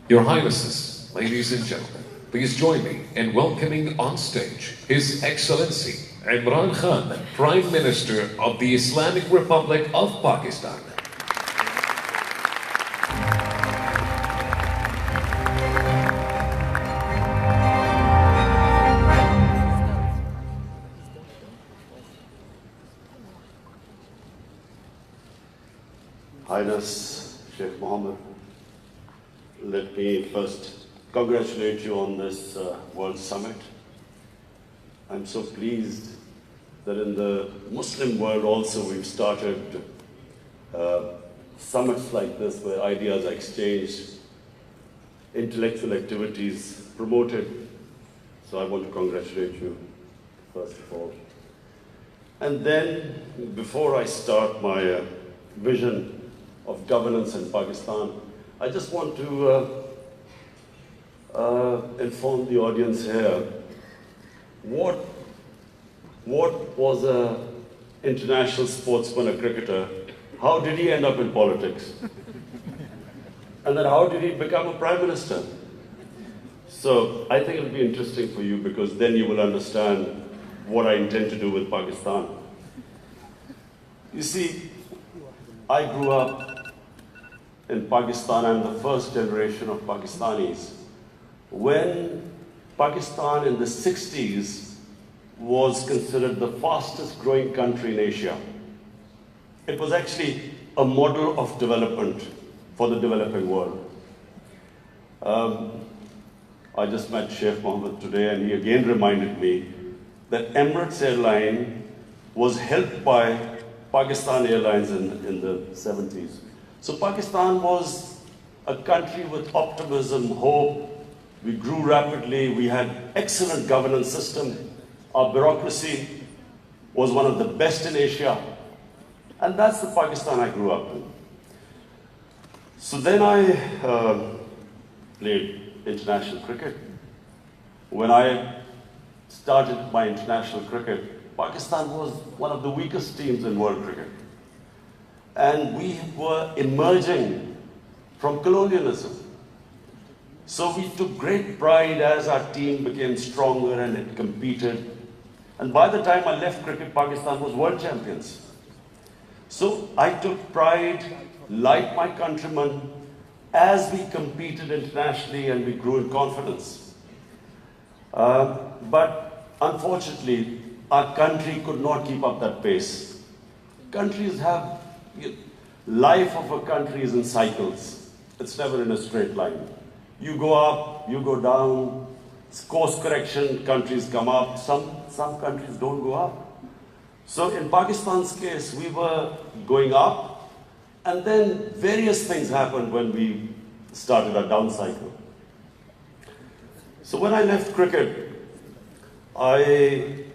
Your Highnesses, ladies and gentlemen, please join me in welcoming on stage His Excellency Imran Khan, Prime Minister of the Islamic Republic of Pakistan. Highness Sheikh Mohammed, let me first congratulate you on this World Summit. I'm so pleased that in the Muslim world also we've started summits like this where ideas are exchanged, intellectual activities promoted. So I want to congratulate you first of all. And then before I start my vision of governance in Pakistan, I just want to inform the audience here what was an international sportsman, a cricketer, how did he end up in politics? And then how did he become a prime minister? So I think it'll be interesting for you because then you will understand what I intend to do with Pakistan. You see, I grew up in Pakistan. I'm the first generation of Pakistanis. When Pakistan in the 60s was considered the fastest growing country in Asia, it was actually a model of development for the developing world. I just met Sheikh Mohammed today and he again reminded me that Emirates Airline was helped by Pakistan Airlines in the 70s. So Pakistan was a country with optimism, hope. We grew rapidly. We had excellent governance system. Our bureaucracy was one of the best in Asia. And that's the Pakistan I grew up in. So then I played international cricket. When I started my international cricket, Pakistan was one of the weakest teams in world cricket. And we were emerging from colonialism. So we took great pride as our team became stronger and it competed. And by the time I left cricket, Pakistan was world champions. So I took pride, like my countrymen, as we competed internationally and we grew in confidence. But unfortunately, our country could not keep up that pace. Countries have, life of a country is in cycles. It's never in a straight line. You go up, you go down, course correction, countries come up, some countries don't go up. So in Pakistan's case, we were going up, and then various things happened when we started our down cycle. So when I left cricket, I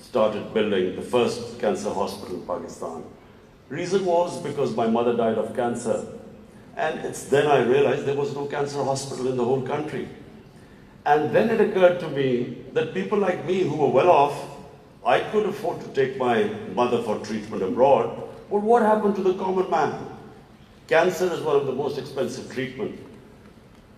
started building the first cancer hospital in Pakistan. Reason was because my mother died of cancer. And it's then I realized there was no cancer hospital in the whole country. And then it occurred to me that people like me who were well off, I could afford to take my mother for treatment abroad. But what happened to the common man? Cancer is one of the most expensive treatment.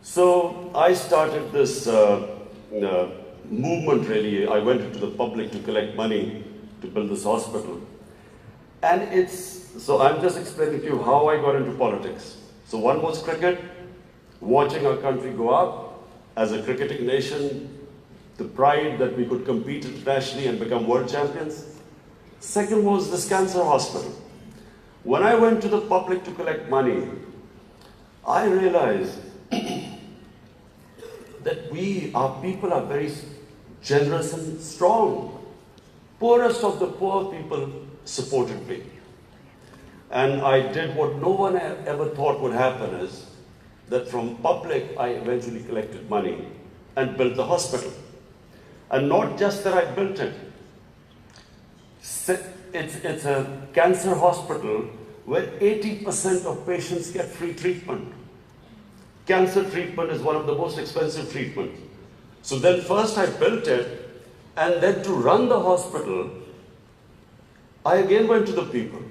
So I started this movement really. I went into the public to collect money to build this hospital. And so I'm just explaining to you how I got into politics. So one was cricket, watching our country go up as a cricketing nation, the pride that we could compete internationally and become world champions. Second was this cancer hospital. When I went to the public to collect money, I realized that our people are very generous and strong. Poorest of the poor people supported me. And I did what no one ever thought would happen is that from public, I eventually collected money and built the hospital. And not just that I built it. It's a cancer hospital where 80% of patients get free treatment. Cancer treatment is one of the most expensive treatments. So then first I built it, and then to run the hospital, I again went to the people.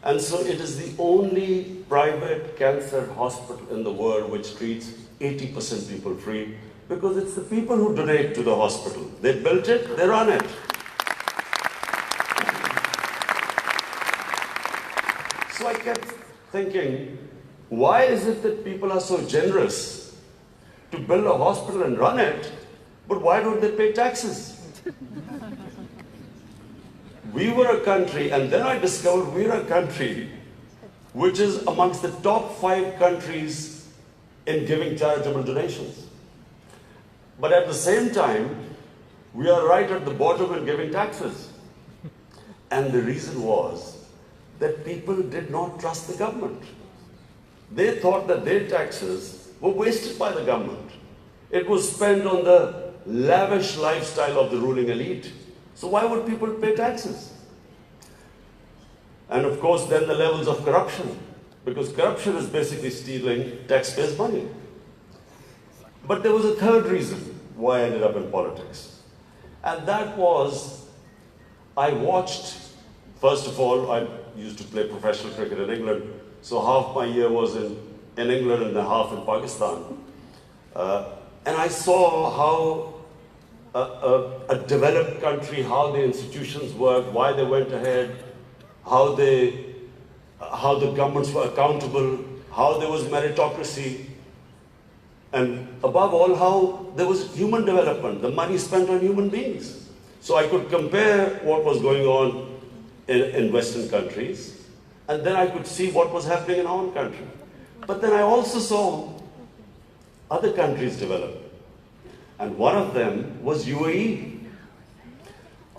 And so it is the only private cancer hospital in the world which treats 80% people free, because it's the people who donate to the hospital. They built it, they run it. So I kept thinking, why is it that people are so generous to build a hospital and run it, but why don't they pay taxes? We were a country, and then I discovered we're a country which is amongst the top 5 countries in giving charitable donations. But at the same time, we are right at the bottom in giving taxes. And the reason was that people did not trust the government. They thought that their taxes were wasted by the government. It was spent on the lavish lifestyle of the ruling elite. So why would people pay taxes? And of course, then the levels of corruption, because corruption is basically stealing taxpayers' money. But there was a third reason why I ended up in politics. And that was, I watched, first of all, I used to play professional cricket in England, so half my year was in England and then half in Pakistan. And I saw how a developed country, how the institutions worked, why they went ahead, how the governments were accountable, how there was meritocracy, and above all, how there was human development, the money spent on human beings. So I could compare what was going on in Western countries, and then I could see what was happening in our own country. But then I also saw other countries develop. And one of them was UAE.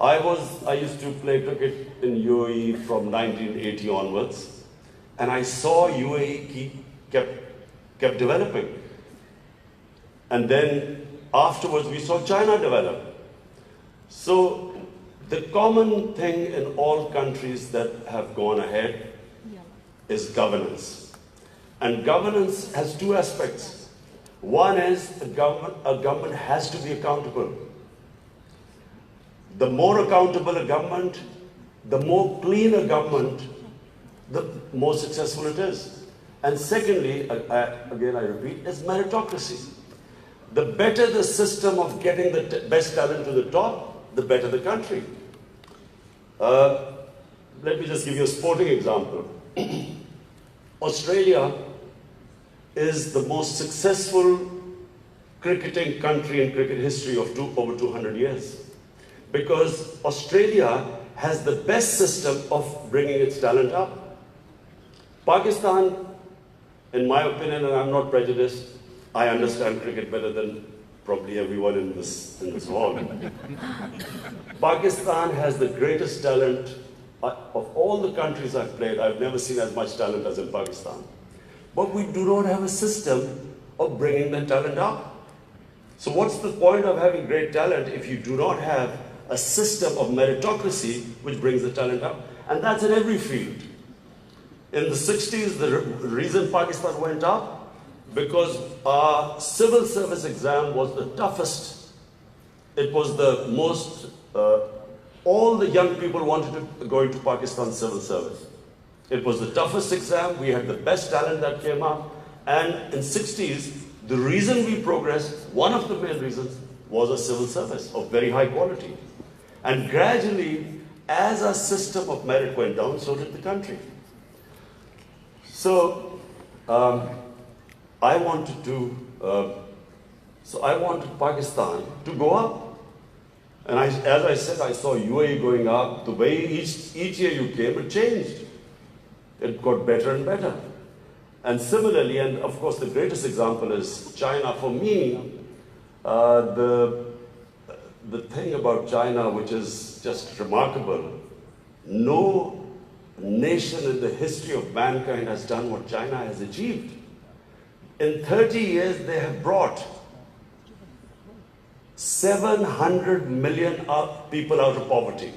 I used to play cricket in UAE from 1980 onwards, and I saw UAE kept developing. And then afterwards we saw China develop. So the common thing in all countries that have gone ahead is governance. And governance has 2 aspects. One is a government has to be accountable. The more accountable a government, the more clean a government, the more successful it is. And secondly, again I repeat, is meritocracy. The better the system of getting the best talent to the top, the better the country. Let me just give you a sporting example. Australia is the most successful cricketing country in cricket history of over 200 years. Because Australia has the best system of bringing its talent up. Pakistan, in my opinion, and I'm not prejudiced, I understand cricket better than probably everyone in this hall. Pakistan has the greatest talent of all the countries I've played. I've never seen as much talent as in Pakistan. But we do not have a system of bringing the talent up. So what's the point of having great talent if you do not have a system of meritocracy which brings the talent up? And that's in every field. In the 60s, the reason Pakistan went up, because our civil service exam was the toughest. It was the most, all the young people wanted to go into Pakistan civil service. It was the toughest exam, we had the best talent that came up, and in 60s, the reason we progressed, one of the main reasons, was a civil service of very high quality. And gradually, as our system of merit went down, so did the country. So, I wanted Pakistan to go up. And as I said, I saw UAE going up. The way each year you came, it changed. It got better and better. And similarly, and of course the greatest example is China. For me, the thing about China which is just remarkable, no nation in the history of mankind has done what China has achieved. In 30 years, they have brought 700 million people out of poverty.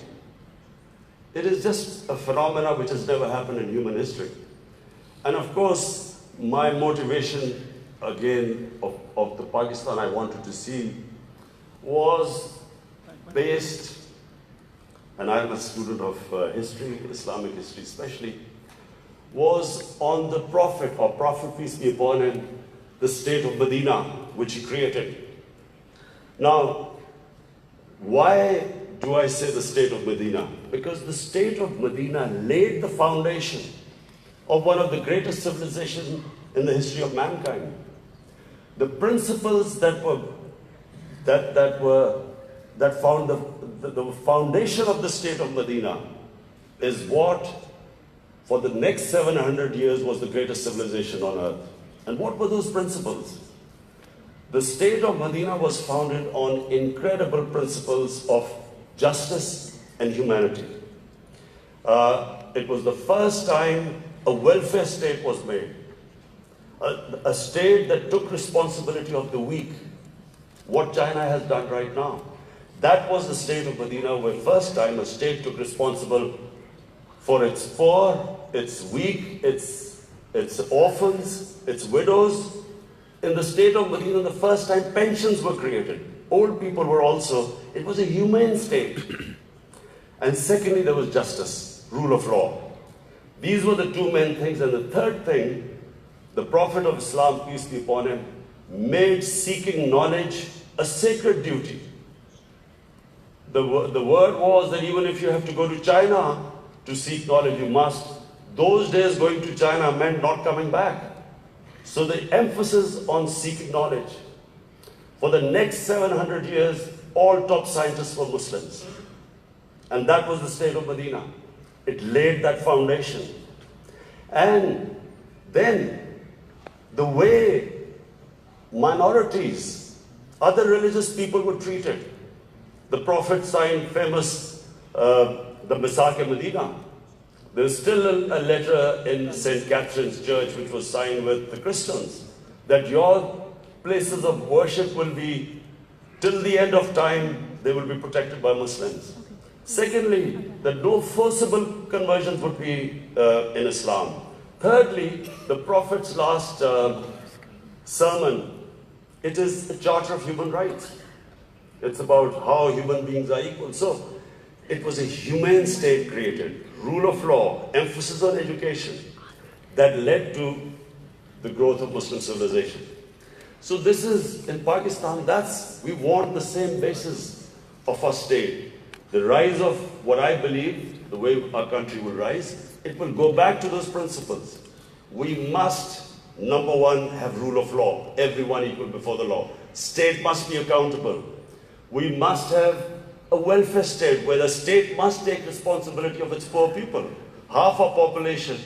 It is just a phenomenon which has never happened in human history. And of course, my motivation, again, of the Pakistan I wanted to see was based, and I'm a student of history, Islamic history especially, was on the Prophet, or Prophet peace be upon him, the state of Medina, which he created. Now, why do I say the state of Medina? Because the state of Medina laid the foundation of one of the greatest civilizations in the history of mankind. The principles that found the foundation of the state of Medina is what, for the next 700 years, was the greatest civilization on earth. And what were those principles? The state of Medina was founded on incredible principles of justice and humanity. It was the first time a welfare state was made. A state that took responsibility of the weak, what China has done right now. That was the state of Medina, where first time a state took responsible for its poor, its weak, its orphans, its widows. In the state of Medina, the first time pensions were created. Old people were also, it was a humane state. And secondly, there was justice, rule of law. These were the two main things. And the third thing, the Prophet of Islam, peace be upon him, made seeking knowledge a sacred duty. The word was that even if you have to go to China to seek knowledge, you must. Those days going to China meant not coming back. So the emphasis on seeking knowledge. For the next 700 years, all top scientists were Muslims. And that was the state of Medina. It laid that foundation. And then the way minorities, other religious people were treated. The Prophet signed famous, the Misaq-e-Medina. There's still a letter in St. Catherine's Church which was signed with the Christians, that your places of worship will be, till the end of time, they will be protected by Muslims. Secondly, that no forcible conversions would be in Islam. Thirdly, the Prophet's last sermon, it is a charter of human rights. It's about how human beings are equal. So, it was a humane state created, rule of law, emphasis on education, that led to the growth of Muslim civilization. So this is, in Pakistan, we want the same basis of our state. The rise of what I believe, the way our country will rise, it will go back to those principles. We must, number one, have rule of law, everyone equal before the law. State must be accountable. We must have a welfare state where the state must take responsibility of its poor people. Half our population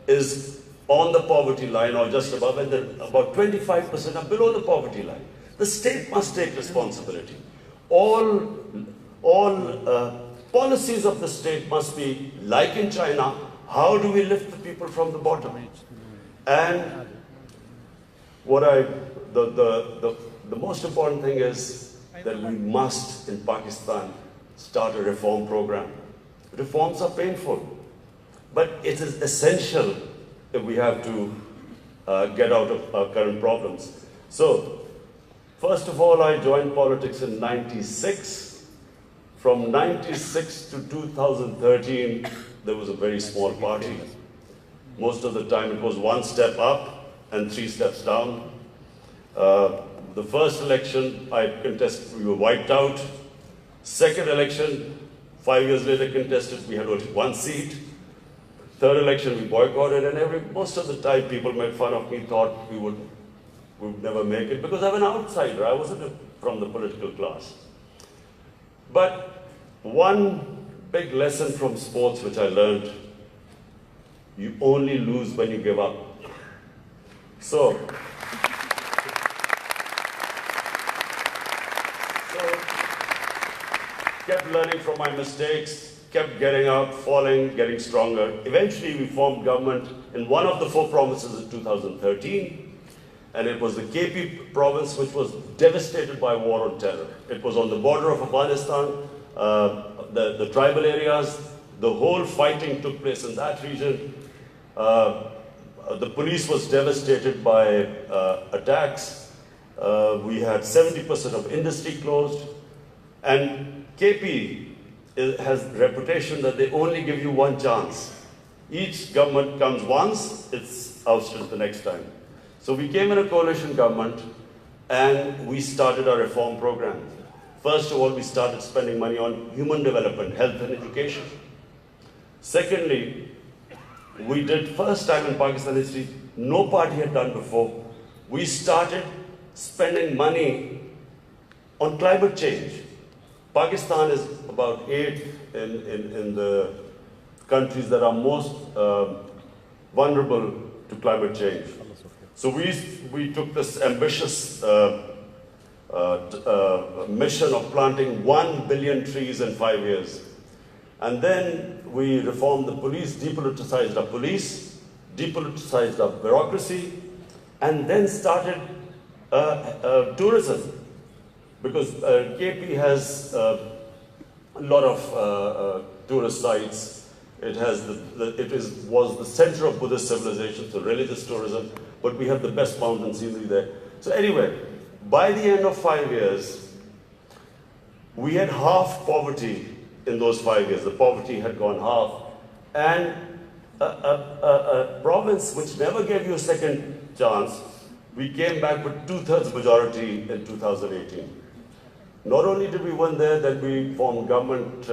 is on the poverty line or just above, and about 25% are below the poverty line. The state must take responsibility. All policies of the state must be like in China. How do we lift the people from the bottom? And the most important thing is that we must, in Pakistan, start a reform program. Reforms are painful, but it is essential if we have to get out of our current problems. So, first of all, I joined politics in '96. From '96 to 2013, there was a very small party. Most of the time it was one step up and 3 steps down. The first election I contested, we were wiped out. Second election, 5 years later contested, we had only 1 seat. Third election, we boycotted, and most of the time people made fun of me, thought we would never make it, because I'm an outsider. I wasn't from the political class. But one big lesson from sports which I learned, you only lose when you give up. So kept learning from my mistakes, kept getting up, falling, getting stronger. Eventually, we formed government in one of the 4 provinces in 2013, and it was the KP province, which was devastated by war on terror. It was on the border of Afghanistan, the tribal areas, the whole fighting took place in that region. The police was devastated by attacks. We had 70% of industry closed, and KP has a reputation that they only give you one chance. Each government comes once, it's ousted the next time. So we came in a coalition government and we started our reform program. First of all, we started spending money on human development, health and education. Secondly, we did first time in Pakistan history, no party had done before. We started spending money on climate change. Pakistan is about 8th in the countries that are most vulnerable to climate change. So we took this ambitious mission of planting 1 billion trees in 5 years. And then we reformed the police, depoliticized our police, depoliticized our bureaucracy, and then started tourism. Because KP has a lot of tourist sites. It was the center of Buddhist civilization, so religious tourism, but we have the best mountain scenery there. So anyway, by the end of 5 years, we had half poverty in those 5 years. The poverty had gone half. And a province which never gave you a second chance, we came back with 2/3 majority in 2018. Not only did we win there, then we formed government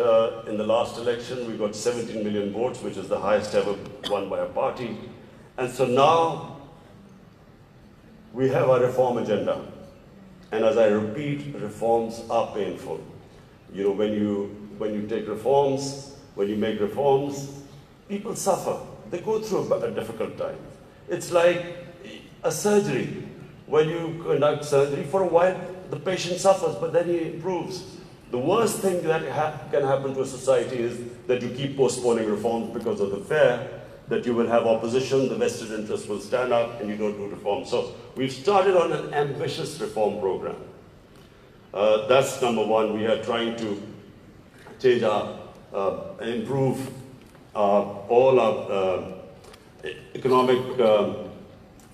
in the last election. We got 17 million votes, which is the highest ever won by a party. And so now we have our reform agenda. And as I repeat, reforms are painful. You know, when you take reforms, when you make reforms, people suffer. They go through a difficult time. It's like a surgery. When you conduct surgery, for a while, the patient suffers, but then he improves. The worst thing that can happen to a society is that you keep postponing reforms because of the fear that you will have opposition, the vested interests will stand up, and you don't do reforms. So we've started on an ambitious reform program. That's number one. We are trying to change improve all our economic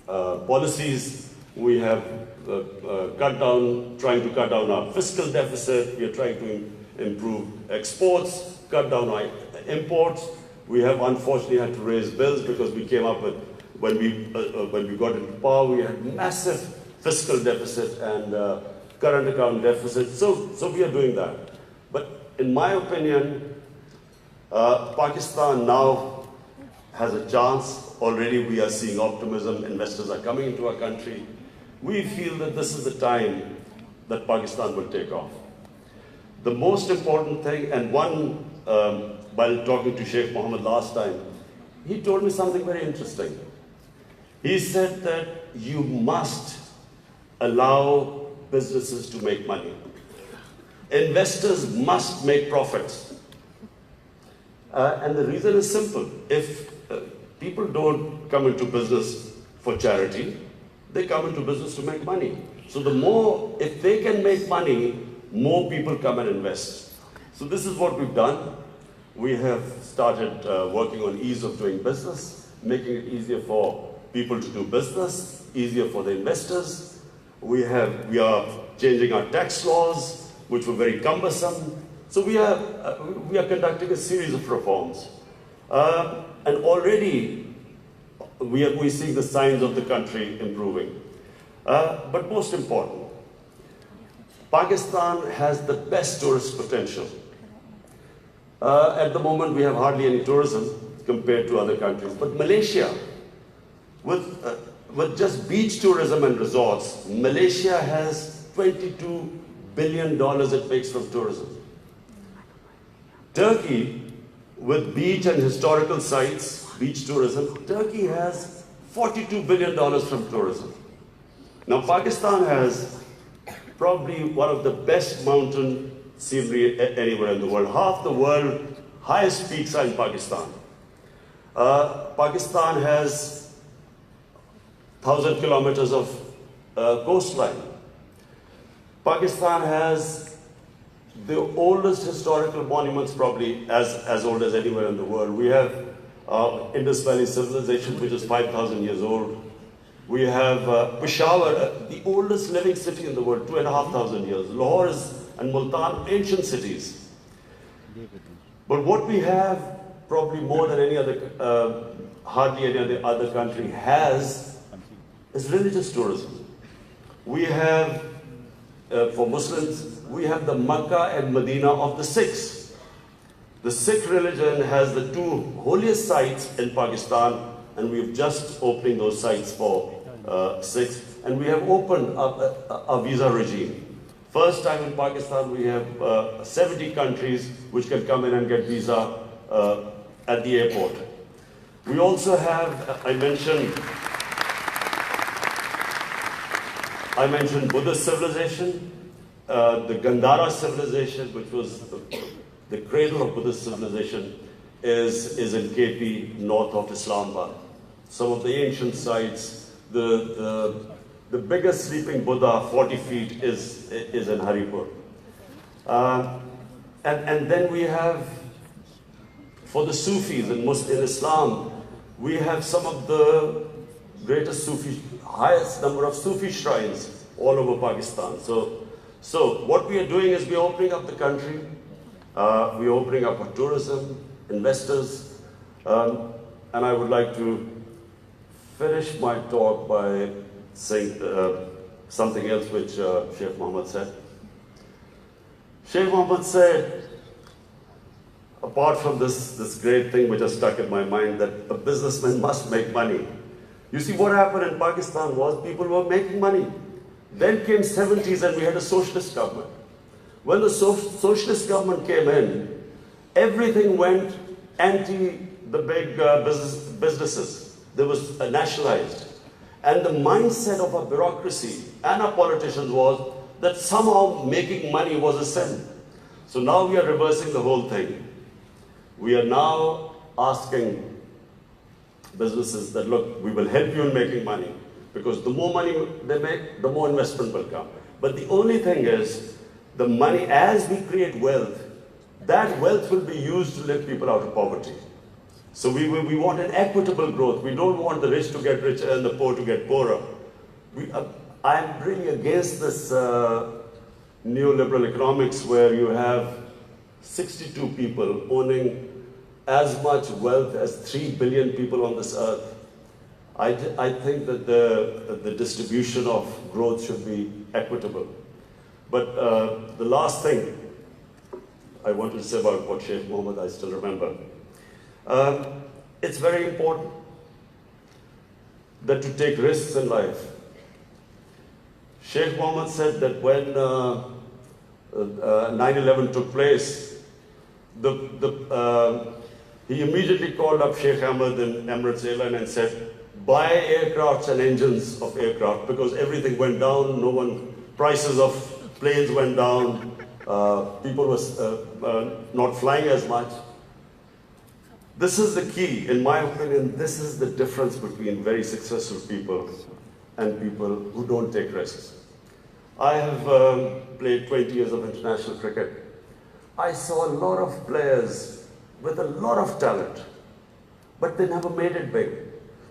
policies. We have trying to cut down our fiscal deficit. We are trying to improve exports, cut down our imports. We have unfortunately had to raise bills because we came up with, when we got into power, we had massive fiscal deficit and current account deficit. So we are doing that. But in my opinion, Pakistan now has a chance. Already we are seeing optimism. Investors are coming into our country. We feel that this is the time that Pakistan will take off. The most important thing, and while talking to Sheikh Mohammed last time, he told me something very interesting. He said that you must allow businesses to make money. Investors must make profits. And the reason is simple. If people don't come into business for charity, they come into business to make money. So if they can make money, more people come and invest. So this is what we've done. We have started working on ease of doing business, making it easier for people to do business, easier for the investors. We are changing our tax laws, which were very cumbersome. So we are conducting a series of reforms. And already we're seeing the signs of the country improving. But most important, Pakistan has the best tourist potential. At the moment, we have hardly any tourism compared to other countries. But Malaysia, with just beach tourism and resorts, Malaysia has $22 billion it makes from tourism. Turkey, with beach and historical sites, beach tourism, Turkey has $42 billion from tourism. Now, Pakistan has probably one of the best mountain scenery anywhere in the world. Half the world's highest peaks are in Pakistan. Pakistan has 1,000 kilometers of coastline. Pakistan has the oldest historical monuments, probably as old as anywhere in the world. We have Indus Valley civilization, which is 5,000 years old. We have Peshawar, the oldest living city in the world, 2,500 years. Lahore and Multan, ancient cities. But what we have probably more than any other, hardly any other country has, is religious tourism. We have, for Muslims, we have the Makkah and Medina of the Sikhs. The Sikh religion has the two holiest sites in Pakistan, and we've just opening those sites for Sikhs. And we have opened up a visa regime. First time in Pakistan, we have 70 countries which can come in and get visa at the airport. We also have, I mentioned Buddhist civilization, the Gandhara civilization, which was the cradle of Buddhist civilization, is in KP, north of Islamabad. Some of the ancient sites, the biggest sleeping Buddha, 40 feet, is in Haripur. And then we have, for the Sufis in Islam, we have some of the greatest highest number of Sufi shrines all over Pakistan. So what we are doing is we are opening up the country, we are opening up for tourism, investors, and I would like to finish my talk by saying something else which Sheikh Mohammed said. Sheikh Mohammed said, apart from this great thing which has stuck in my mind, that a businessman must make money. You see, what happened in Pakistan was people were making money. Then came 70s and we had a socialist government. When the socialist government came in, everything went anti the big businesses. There was nationalized. And the mindset of our bureaucracy and our politicians was that somehow making money was a sin. So now we are reversing the whole thing. We are now asking businesses that, look, we will help you in making money, because the more money they make, the more investment will come. But the only thing is, the money, as we create wealth, that wealth will be used to lift people out of poverty. So we want an equitable growth. We don't want the rich to get richer and the poor to get poorer. I'm really against this neoliberal economics where you have 62 people owning as much wealth as 3 billion people on this earth. I think that the distribution of growth should be equitable. But the last thing I wanted to say about what Sheikh Mohammed, I still remember. It's very important that to take risks in life. Sheikh Mohammed said that when 9/11 took place, he immediately called up Sheikh Ahmed and Emirates Airline and said, buy aircrafts and engines of aircraft, because everything went down, prices of planes went down, people were not flying as much. This is the key, in my opinion. This is the difference between very successful people and people who don't take risks. I have played 20 years of international cricket. I saw a lot of players with a lot of talent, but they never made it big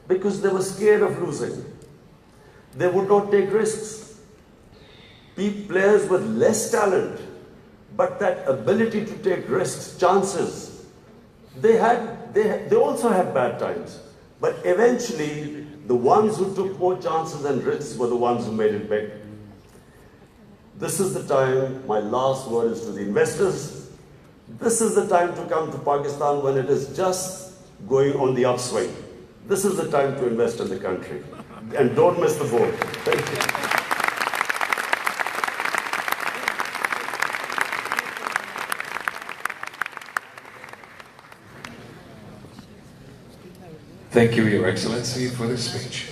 because they were scared of losing. They would not take risks. Players with less talent, but that ability to take risks, chances, they also had bad times. But eventually, the ones who took more chances and risks were the ones who made it big. This is the time, my last word is to the investors. This is the time to come to Pakistan when it is just going on the upswing. This is the time to invest in the country. And don't miss the boat. Thank you. Thank you, Your Excellency, for the speech.